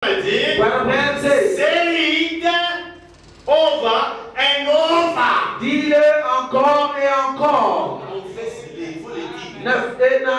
Say it over and over. Dis-le encore et encore. Il faut le dire. 9 et 9,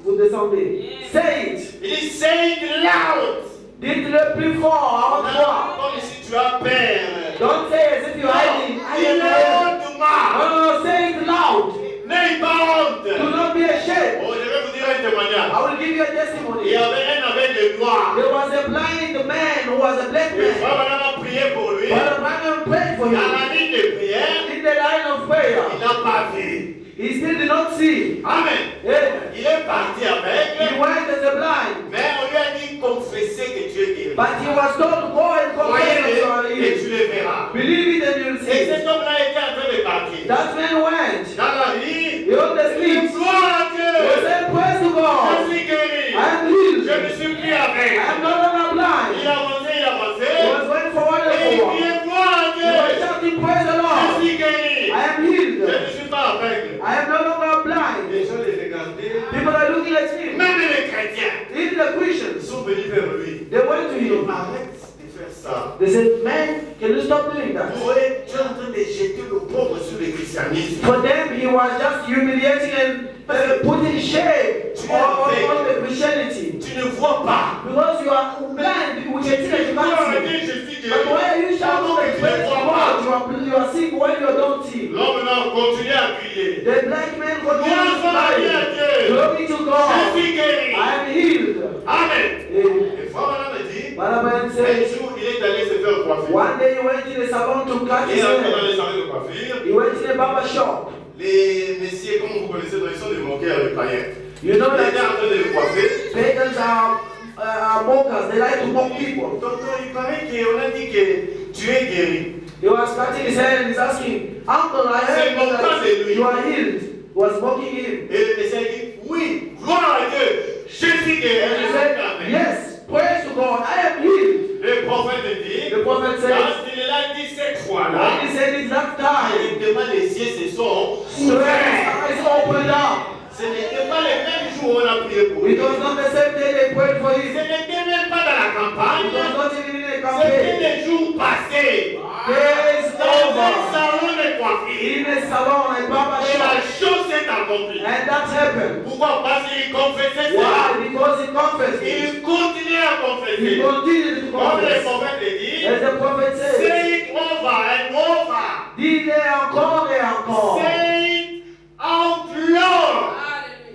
vous descendez. Say it. Il dit say it loud. Dites-le plus fort, à haute voix. Comme si tu as peur. Don't say as if you're hiding. Dis-le haute. No, say it loud. N'aie pas honte. Do not be ashamed. Oh, je vais vous dire un témoignage. I will give you a testimony. Il y avait un aveugle noir. There was a blind man who was a black Et man. Abraham a prié pour lui. But Abraham prayed for Dans him. la ligne de prière, In the line of prayer, il n'a pas vu. he still did not see. Amen. Amen. Il est parti He aveugle, went as a blind. mais on lui a dit confesser que tu es guéri. But he was told to go and confess that you are Croyez-le et healed. tu le verras. Believe it and you'll Et see. cet homme-là était en train de partir. That man went. Dans la vie, He on the street. gloire à He Dieu. said, praise to Je God. suis guéri. I am healed. Je ne suis plus I am aveugle. no longer blind. Il avançait, il He avançait. was going forward Et and il forward. criait gloire à He was Dieu. shouting, praise the Je Lord. suis guéri. I am Je healed. ne suis pas aveugle. I am no longer blind. Les gens les regardaient. People are looking at him. Même les chrétiens. Even the Christians, Ils sont venus vers lui. they went to him. Arrête de faire ça. They said, man, can you stop doing that? Pour eux, tu es en train de jeter le pauvre sur le christianisme. For them, he was just humiliating and putting shame on the Christianity. Tu ne vois pas. Because you are blind, which is that you Tu as can't dit, see. je suis But guéri. why are you shouting Pendant que and tu ne praising vois God? pas. You are sick when you don't see. L'homme n'a continué à crier. The black man continues to Gloire à cry. Dieu. Glory to Je God. suis guéri. I am healed. Amen. Amen. Et frère Madame a dit, Balaban un says, jour, il est allé se faire coiffer. one day he went in the salon to cut Il his est entré dans hair. les salons de coiffure. He went in a barber shop. Les messieurs, comme vous connaissez, ils sont des moqueurs, les païens. You know Il était that en train de le coiffer. pagans are mockers. They like to mock people. Tonton, il paraît qu'on a dit que tu es guéri. He was cutting his hair and he's asking, Uncle, I C'est heard moquant de that lui. you are healed. He was mocking him. Et le messieurs dit, oui, gloire à Dieu, je suis guéri. And he said, Amen. yes, praise to God, I am healed. Le prophète dit, The prophet said, quand il l'a dit cette fois-là, when he said it that time, directement les cieux se sont his eyes opened up. Ce n'était pas le même jour où on a prié pour lui. It was not the same day they prayed for Ce him. n'était même pas dans la It campagne. was not even in a C'était campaign. les jours passés. Days Dans un over. salon de coiffure. In a salon, a barber Et la shop. chose s'est accomplie. And that happened. Pourquoi? Parce qu'il confessait cela. Why? Because he confessed it. Il continuait à He confesser. continued to Comme le confess. prophète le dit, As the prophet says, say it over and over. dis-le encore et encore. Say it out loud.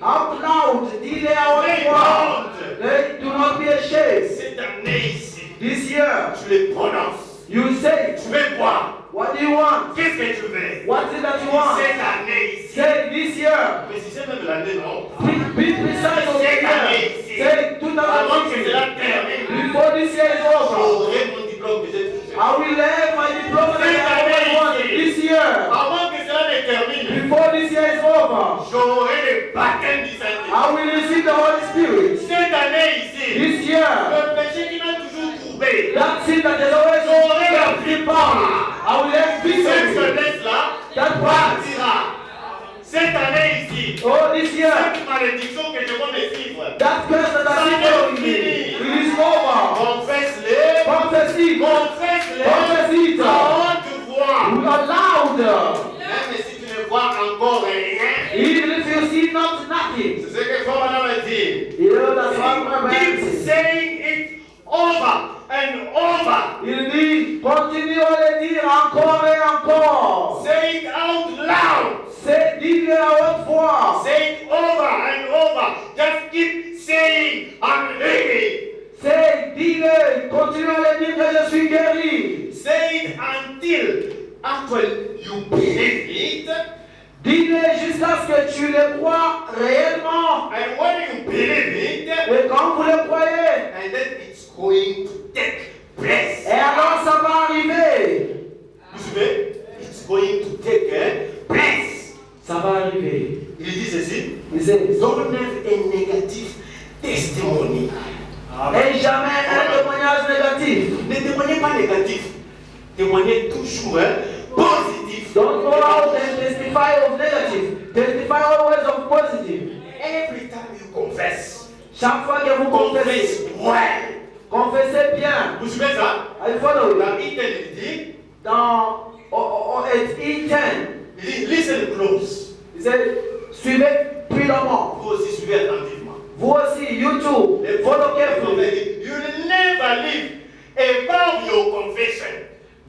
Out loud, dis-le à haute Say voix. it. Do not be ashamed. Cette année ici, This year, tu le prononces. you say, Tu veux quoi? what do you want? Qu'est-ce que tu veux? What is it that you want? Cette année ici. Say this year. Mais si c'est même l'année, non? Be precise of the year. Say Avant que 2016. cela termine, Before this year is over, j'aurai mon diplôme que j'ai touché. I will have my diploma that I always wanted this year. Avant que cela ne termine, Before this year is over, j'aurai le baptême du Saint-Esprit. I will receive the Holy Spirit. Cette année ici, This year, le péché qui m'a toujours trouvé, that sin that has always j'aurai la been victoire. I will have Cette victory. faiblesse-là That part. partira. Cette année ici, Oh, this year, cette malédiction que je vais me suivre, that curse that I see following me, it is over. confesse-le, Confess it. confesse-le Confess it. à haute voix. You are loud. Même si tu ne vois encore rien, Even if you see not nothing. c'est ce que Frère Madame a dit. You know, that's what my Keep man says. saying it over and over. Il dit, continue à le dire encore et encore. Say it out loud. Dis-le à haute voix. Say it over and over. Just keep saying, I'm healed. Dis-le, continue à le dire que je suis guéri. Say it until actually you believe it. Dis-le jusqu'à ce que tu le crois réellement. And when you believe it, Et quand vous le croyez, and then it's going to take place. et alors ça va arriver. Vous savez, it's going to take place. Ça va arriver. Il dit ceci. Il dit, Don't have a negative testimony. et jamais un témoignage négatif. Ne témoignez pas négatif. Témoignez toujours positif. Don't go out and testify of negative. Testify always of positive. Every time you confess, Chaque fois que vous confessez, confess well. Confessez bien. Vous suivez ça? I follow Dans you. Eden, il dit, Dans E10, il dit, listen close. il dit, suivez prudemment. Vous aussi suivez attentivement. Vous aussi, YouTube, follow carefully. You will never live above your confession.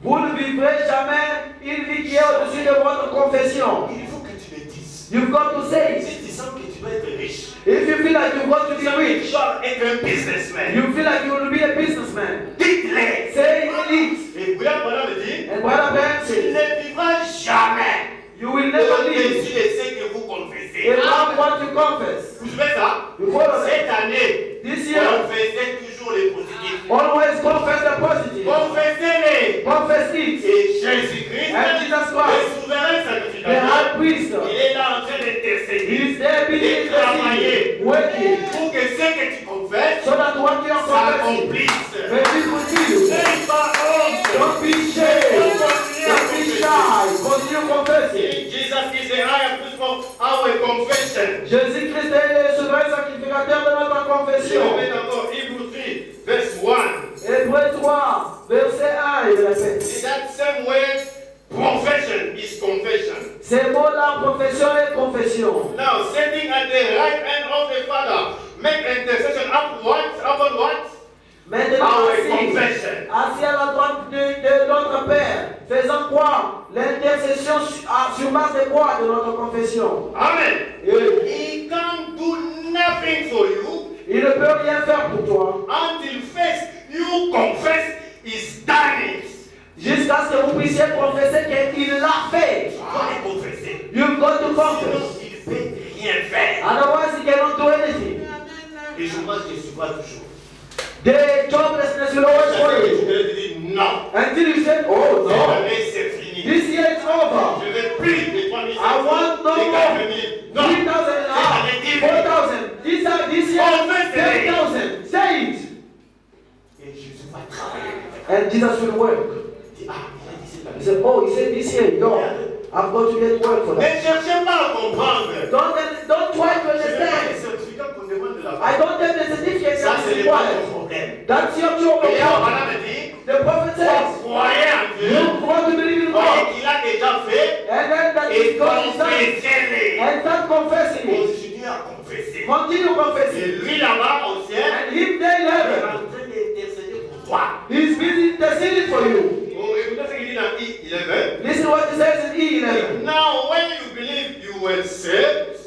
Vous ne vivrez jamais une vie qui est au-dessus de votre confession. Il faut que tu le dises. You've got to say it. Si tu sens que tu vas être riche, If you feel like you've got to be tu rich, dois être un businessman. you feel like you will be a businessman. Dites-le. Say it. Et William Branham me dit, And Brother Ben tu says, ne vivras jamais you will never live au-dessus de ce que vous confessez. above what you confess. Vous savez ça? You follow that? Cette année, This year, confessez toujours les positifs. always confess the positive. Confessez-les. Confess it. Et Jésus-Christ, And Jesus le Christ, souverain the sacrificateur, high priest, il est là en train d'intercéder. is there being Travailler working pour que ce que tu confesses so that what you are confessing s'accomplisse. may be fulfilled. N'aie pas honte. Don't be ashamed. Don't be shy. Continue confessing. Jesus is the high priest of our confession. Jésus-Christ est le souverain sacrificateur de notre Je confession. vais encore Hebrews 3, verse 1. Hébreux 3, verset 1, il répète. In that same way, profession is confession. Ces mots-là, profession et confession. Now, sitting at the right hand of the Father, make intercession upon what? Maintenant, Our assis confession. à la droite de notre Père, faisant quoi? L'intercession sur base de quoi? De notre confession. Amen. Et He can't do nothing for you il ne peut rien faire pour toi until first you confess He's done it. jusqu'à ce que vous puissiez confesser qu'il l'a fait. Tu dois le confesser. You've got to Sinon, confess. il ne peut rien faire. Otherwise, he cannot do anything. Et je pense que tu vas toujours. The joblessness will always follow Je you. vais te dire non. Until you say, oh Cette no, année, c'est fini. this year it's over. Je vais plus de 3 000, I want no de more. 4 000. Non. 3,000 and 4,000. This year, Confess it. 10,000. Say it. Et Jésus va travailler. And Jesus will work. Il dit, ah, il a dit cette He année. said, oh, he said this year, no, I've got to get work for Ne that. cherchez pas à comprendre. Don't try to Ce n'est pas les understand. certificats qu'on demande de la I don't have the certificate Ça, that ce is n'est pas required. ton problème. That's your job. Et là, Abraham a dit, The prophet says, croyez en Dieu, you want to believe in croyez God. qu'il a déjà fait, And then that et is God is done. confessez-les. And start confessing it. Continue à confesser. Continue Et confessing. lui là-bas au ciel, And him there in il est heaven, en train d'intercéder pour toi. he's busy interceding for you. Oh, écoutez ce qu'il dit dans I11. Listen what he says in E11. Now, when you believe you were saved,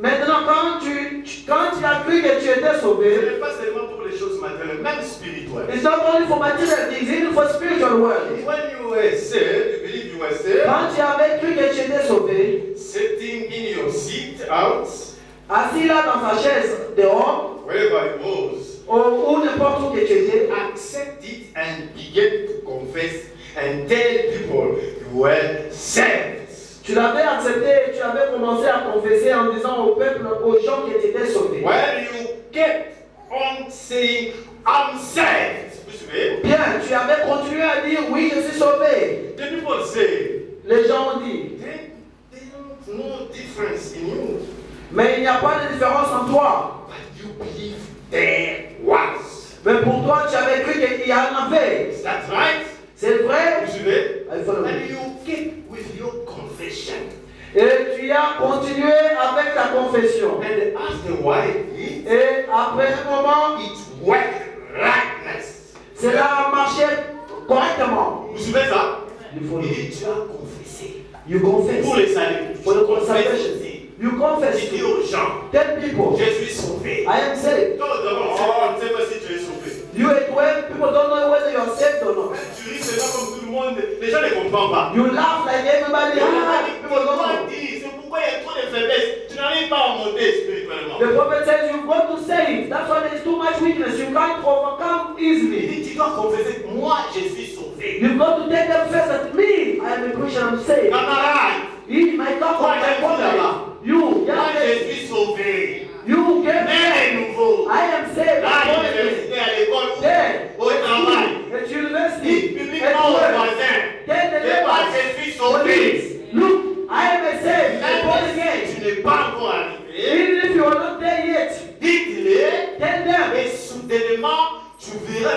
Maintenant, quand tu as cru que tu étais ce sauvé, n'est pas seulement pour les choses matérielles, même spirituelles. it's not only for material things, even for spiritual world. When you were saved, you believe you were saved, Quand tu avais cru que tu étais sauvé, sitting in your seat out, assis là dans ta chaise dehors, wherever it was, ou n'importe où que tu étais, accept it and begin to confess and tell people you were saved. tu l'avais accepté et tu avais commencé à confesser en disant au peuple, aux gens que tu étais sauvé. When you kept on saying, I'm saved, vous savez, Bien, tu avais continué à dire oui, je suis sauvé. the people say, Les gens ont dit, they don't know difference in you, mais il n'y a pas de différence en toi. but you believe there was. Mais pour toi, tu avais cru qu'il y en avait. Is that right? C'est vrai? Vous savez, I follow and you. you keep with your confession. Et tu as continué avec ta confession. And afterward, it Et après un moment, worked rightness. cela a marché correctement. Vous savez ça? You follow. Il dit, tu as confessé. You confess. Pour les saluts, For the tu confesses salvation. aussi. You confess. Tu dis aux gens, Tell people, je suis sauvé. I am saved. Toi, d'abord, on ne sait pas si tu es sauvé. You at work, people don't know whether you are saved or not. Tu ris, c'est pas comme tout le monde. Les gens ne comprennent pas. You laugh like everybody. People don't know. C'est pourquoi il y a trop de faiblesses. Tu n'arrives pas à monter spirituellement. The prophet says you've got to say it. That's why there is too much weakness. You can't overcome Il easily. dit, tu dois confesser, moi je suis sauvé. You've got to take them first that me, I am a Christian, I'm saved. Camarade, He might not Moi, come j'ai back dit là-bas. You, moi young je man, suis sauvé. you get Mais saved. de nouveau, I am saved. à I'm born again. l'université, à l'école, There, au travail, at university, publiquement at aux work, voisins. then the Et moi neighbors, je suis sauvé. police. Look, I am a saved, I'm born Même si again. tu n'es pas encore arrivé, Even if you are not there yet, dites-le tell them, et soudainement tu verras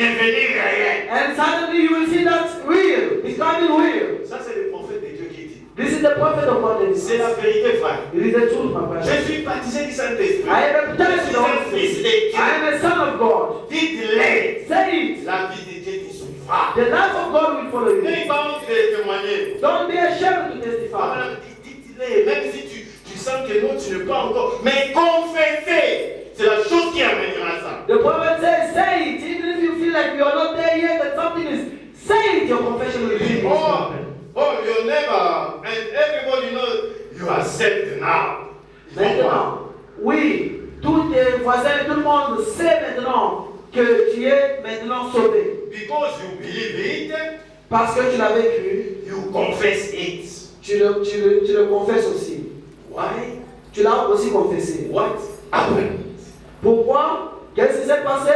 devenir réel. And suddenly you will see that real, becoming real. Ça, c'est le prophète de Dieu qui dit. This is the prophet of God. C'est la vérité, frère. It is the truth, my brother. Je suis baptisé du Saint-Esprit. I am Je baptized suis in the un Holy fils de Spirit. Dieu. I am a son of God. Dites-le. Say it. La vie de Dieu te suivra. The life of God will follow you. N'ayez pas honte de témoigner. Don't be ashamed to Ah, testify. voilà, dites-le. Même si tu sens que non, tu n'es pas encore. Mais confessez. C'est la chose qui amènera ça. The prophet says, say it. Even if you feel like you are not there yet, that something is, say it. Your confession will be. Oh, your neighbor and everybody knows you are saved now. Maintenant, oui, tous tes voisins, tout le monde sait maintenant que tu es maintenant sauvé. Because you believe it, Parce que tu l'avais cru, you confess it. tu le confesses aussi. Why? Tu l'as aussi confessé. What happened? Pourquoi? Qu'est-ce qui s'est passé?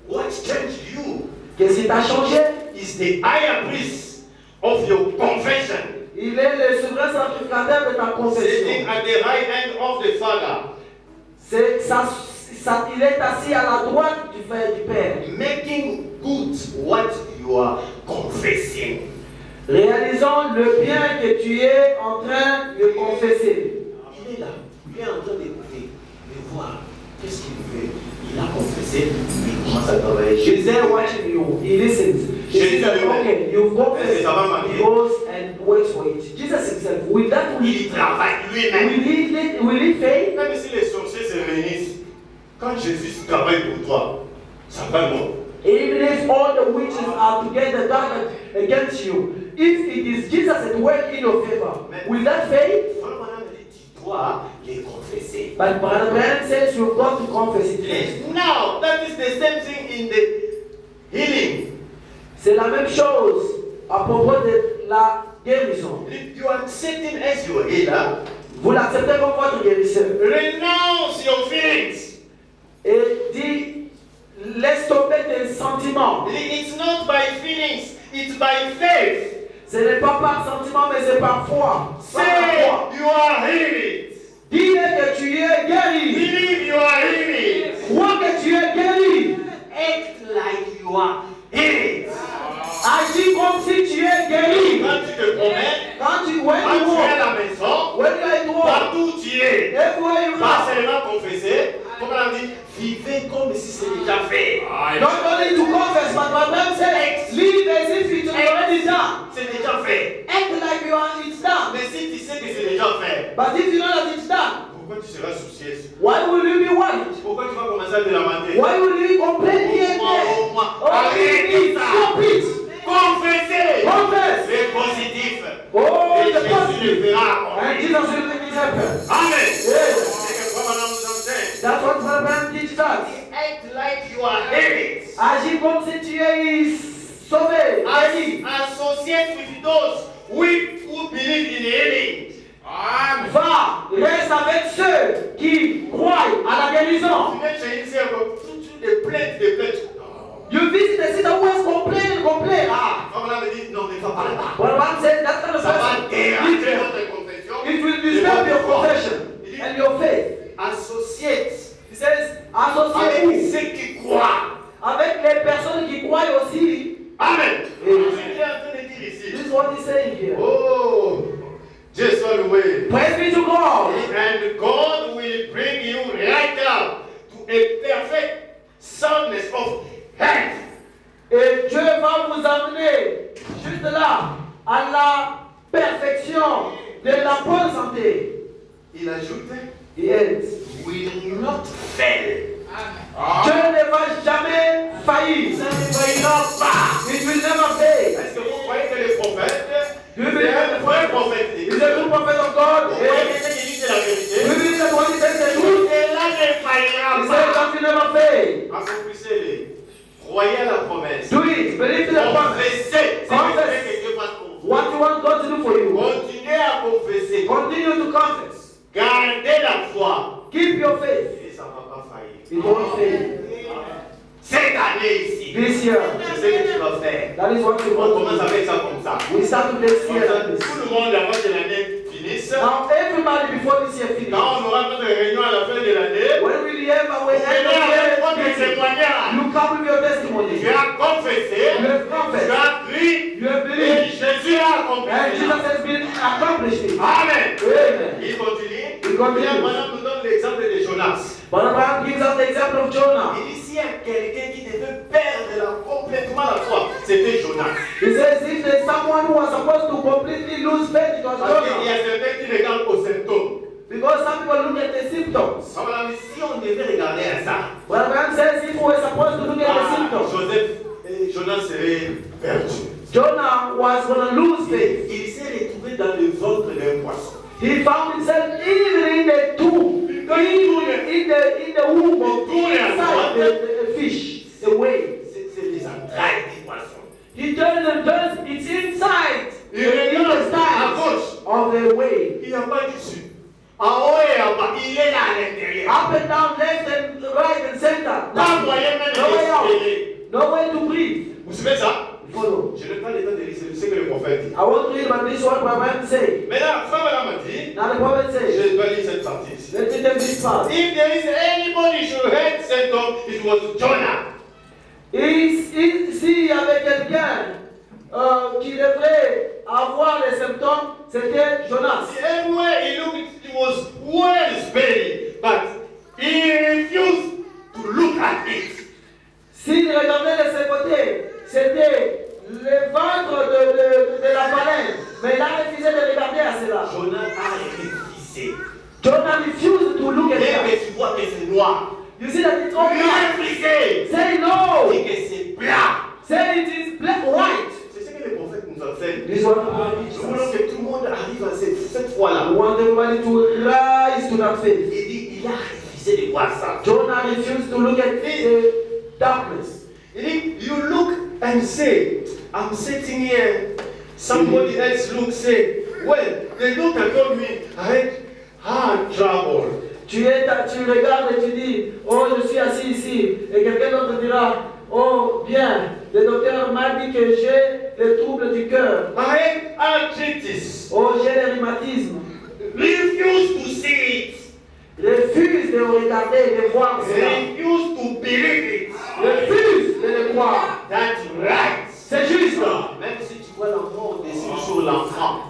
What changed you? Qu'est-ce qui t'a changé? Is the higher priest of your confession. Il est le souverain sacrificateur de ta Sitting confession. at the right hand of the Father, Il est assis à la droite du Père. making good what you are confessing. Réalisant le bien que tu es en train de confesser. Il est là, il est en train d'écouter, de voir qu'est-ce qu'il fait. Il a confessé, il commence à travailler. He's there watching you. He listens. He Jésus says, lui-même. okay, you've confessed. Ça va He marquer. goes and waits for it. Jesus himself, with that Il travaille lui-même. will he fail? Même si les sorciers se réunissent, quand Jésus travaille pour toi, ça va non. Even if all the witches are together done against you, if it is Jesus at work in your favor, will that fail? Tu dois les confesser. But Brother Branham says you've got to confess it first. Now, that is the same thing in the healing. C'est la même chose à propos de la guérison. If you are accepting as your healer, Vous l'acceptez comme votre guérisseur. renounce your feelings. Et dit, laisse tomber tes sentiments. It's not by feelings, it's by faith. Ce n'est pas par sentiment, mais c'est par foi. Par la Say foi. you are healed. Dis que tu es guéri. Believe you are healed. Crois que tu es guéri. Act like you are healed. Agis comme si tu es guéri. Quand tu te promènes, Quand tu es quand tu es à walk, la maison, when you are at work, partout où tu es, everywhere you pas are, seulement confesser, comme on a dit, vivez comme si c'était déjà fait. not only to confess, but my Bible says, live as if it is already done. C'est déjà fait. Act like you are, it's done. Mais si tu sais que c'est déjà fait, But if you know that it's done, pourquoi tu seras soucieuse? why will you be worried? Pourquoi tu vas commencer à te lamenter? Why will you complain here and there? Oh, Arrête ça. stop it! Confessez. Confess! C'est positif. Oh, Et the Jésus le positive! fera. And Jesus will make it happen. Amen. Yes. C'est que quoi madame nous enseigne? That's what Brother teaches us. Act like you are healed. Agis comme si tu es sauvé, guéri. Associate with those who believe in healing. Va, reste avec ceux qui croient à la guérison. Tu viens chez une sœur, tout des plaintes, des plaintes. You visit the sister who has complained. Ah, Comme on avait dit, non, ne va pas là. well, one said that kind of Ça va person, déranger notre confession. it will disturb your confession and your faith. Associate He says, avec associez-vous ceux qui croient. avec les personnes qui croient aussi. Amen. Amen. C'est ce qu'il est en train de dire ici. This is what he's saying here. Oh, Dieu soit loué. Praise be to God. And God will bring you right now to a perfect soundness of health. Et Dieu va vous amener juste là à la perfection de la bonne santé. Il ajoute, Yes. will not fail. Dieu ne va jamais faillir. Ça ne faillira pas. It will never fail. Est-ce que vous croyez que les prophètes, Do you c'est believe un the vrai prophet? prophète? Is a true prophet of God? Vous croyez que Yes. ce qu'il dit c'est la Do vérité? you believe that what he says is the Tout truth? cela ne He faillira said pas. that will never fail. Accomplissez-les. Croyez à la promesse. Do it. Believe in the promise. Confessez. C'est Confess. ce que Dieu fasse pour vous. What you want God to do for you. Continuez à confesser. Continue to confess. Gardez la foi. Keep your faith. Et ça ne va pas faillir. It won't fail. Cette année ici, This year, je sais que tu vas faire. that is what you On want commence to avec ça comme ça. do. We start with this Comme year ça, like this. tout le monde avant que l'année finisse, Now everybody before this year finishes, quand on aura notre réunion à la fin de l'année, when we have our end of votre year meeting, témoignage. you come with your testimony. Tu as confessé, You have tu confessed. as crié, You have et believed. Jésus a accompli. And Jesus has been accomplished it. Amen. Amen. Il continue. Il continue. Bien, maintenant, nous donne l'exemple de Jonas. But Abraham gives us the example of Jonah. Il dit, s'il y a quelqu'un qui devait perdre complètement la foi, c'était Jonas. He says if there's someone who was supposed to completely lose faith, it was Parce qu'il y Jonah. a certains qui regardent aux symptômes. Because some people look at the symptoms. Ah, voilà, mais si on devait regarder à ça, But Abraham says if we were supposed to look at the symptoms, Jonas serait perdu. Jonah was going to lose faith. Il s'est retrouvé dans le ventre d'un poisson. He found himself even in the tomb, even in the womb of inside the fish, the whale. C'est les entrailles des poissons. He turns and turns, it's inside Il the regarde à intestines gauche. of the whale. Il n'y a pas d'issue. En haut et en bas, il est là à l'intérieur. Up and down, left and right and center. Pas moyen même No way out. d'espérer. No way to breathe. Vous savez ça? Follow. Je n'ai pas le temps de lire ce que le prophète dit. I want to read about this one Abraham say. Maintenant, frère Madame a dit, Now the prophet says, je vais lire cette partie ici. let me tell this part. If there is anybody who had symptoms, it was Jonah. S'il y avait quelqu'un qui devrait avoir les symptômes, c'était Jonas. Everywhere he looked, it was well spelled, but he refused to look at it. S'il regardait de ses côtés, c'était le ventre de la baleine. Mais il a refusé de regarder à cela. Jonah a refusé. Jonah refused to look at Dès that. que tu vois que c'est noir, You see that it's all il a black. refusé. Say no. Dès que c'est plat. Say it is black or white. C'est ce que les prophètes nous enseignent. This one Nous voulons que tout le monde arrive à cette foi-là. I want everybody to rise to that faith. Il dit, il a refusé de voir ça. Jonah refused to look at the darkness. Il dit, you look and say, I'm sitting here. Somebody else look, say, well, the doctor told me I had heart trouble. Tu regardes et tu dis, oh, je suis assis ici. Et quelqu'un d'autre dira, oh, bien, le docteur m'a dit que j'ai les troubles du cœur. I had arthritis. Oh, j'ai le rhumatisme. Refuse to see it. Refuse de regarder, de voir cela. Refuse to believe it. Refuse de le voir. That's right. C'est juste. Même si tu vois l'enfant au-dessus sur l'enfant.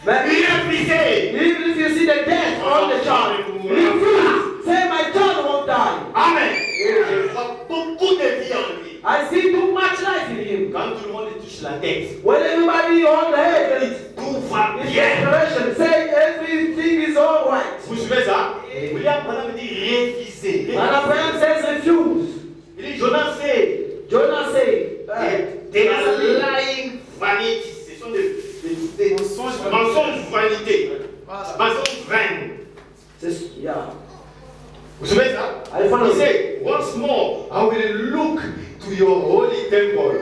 Mais Il a refusé. even if you see the death on the child, refuse. Say, my child won't die. Amen. Je vois beaucoup de vie en lui. I see too much life in him. Quand tout le monde touche la tête, When everybody on the head, tout va it's bien. inspiration. Say everything is all right. Vous suivez ça? William Branham dit refuser. And Abraham says refuse. Il dit Jonas say, Jonah said, they are lying vanity. Ce sont des mensonges vanité. Mensonges vains. yeah. Vous savez ça? I follow. He said, once more, I will look to your holy temple.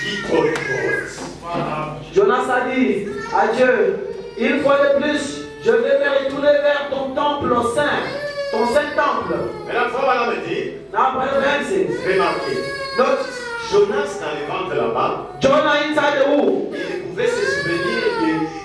He told God. Jonas a dit à Dieu, une fois de plus, je vais me retourner vers ton temple saint, ton saint temple. Maintenant, frère Madame a dit, Now, Brother Francis, remarquez, notice, Jonas dans le ventre là-bas, Jonah inside the womb. il pouvait se souvenir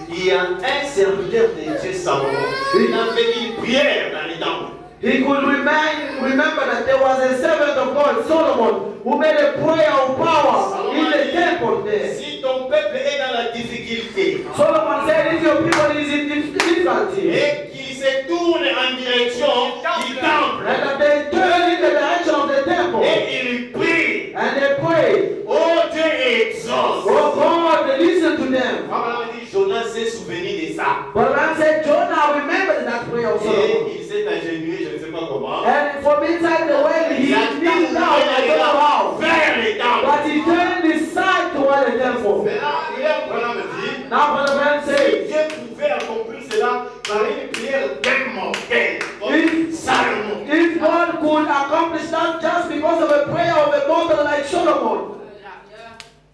qu'il y a un serviteur de Dieu Salomon. Il a fait une prière dans les temples. He could remember that there was a servant of God, Solomon, who made a prayer of power in the temple there. Si ton peuple est dans la difficulté Solomon said, if your people is in difficulty, et qu'il se tourne en direction du temple and that they turn in the direction of the temple, et il prie, and they pray, oh Dieu exauce. oh God, listen to them. Abraham dit, Jonas s'est souvenu de ça. But Abraham said, Jonah remembered that prayer of Solomon. Et il s'est ingénué, je ne sais pas comment. And from inside the well, he kneeled down, I don't know how. Vers les temples. But he turned his side toward the temple. Maintenant, Abraham dit, Now, Brother Abraham says, Dieu pouvait accomplir cela par une prière immortelle, comme Salomon. if God could accomplish that just because of a prayer of a mortal like Solomon,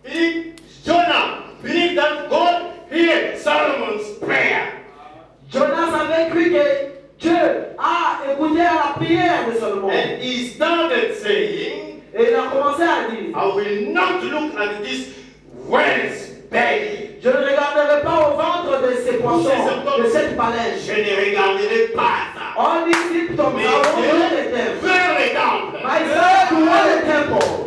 Il dit, Jonah, believe that God heard Solomon's prayer. Jonas avait cru que Dieu a écouté à la prière de Solomon. And he started saying, Et il a commencé à dire, I will not look at these wells belly. Je ne regarderai pas au ventre de ces poissons, de cette baleine. Je ne regarderai pas ça. On Egypt of Mais our je own vais temple. vers le temple. My son to the temple.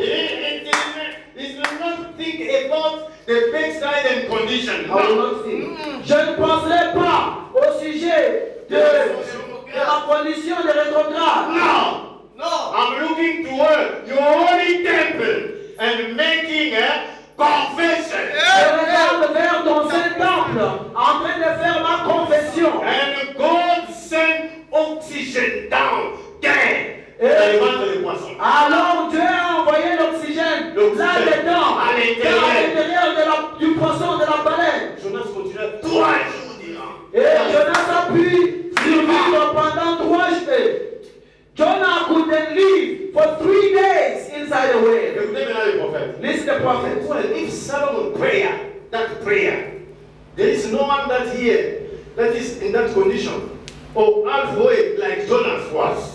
It will not think about the backside and condition. I will not think. Je ne penserai pas au sujet de la condition de rétrograde. No. I'm looking toward your holy temple and making a confession. Je regarde vers ton saint temple en train de faire ma confession. And God sent oxygen down there. Et Dans le ventre des poissons. alors Dieu a envoyé l'oxygène là-dedans, à l'intérieur. du poisson, de la baleine. Jonas continua 3 jours durant. Et Jonas a pu survivre pendant 3 jours. Jonah couldn't live for 3 days inside the whale. Écoutez maintenant le prophète. Listen to the prophet. Well, if Solomon that prayer, there is no one that here that is in that condition or halfway like Jonas was.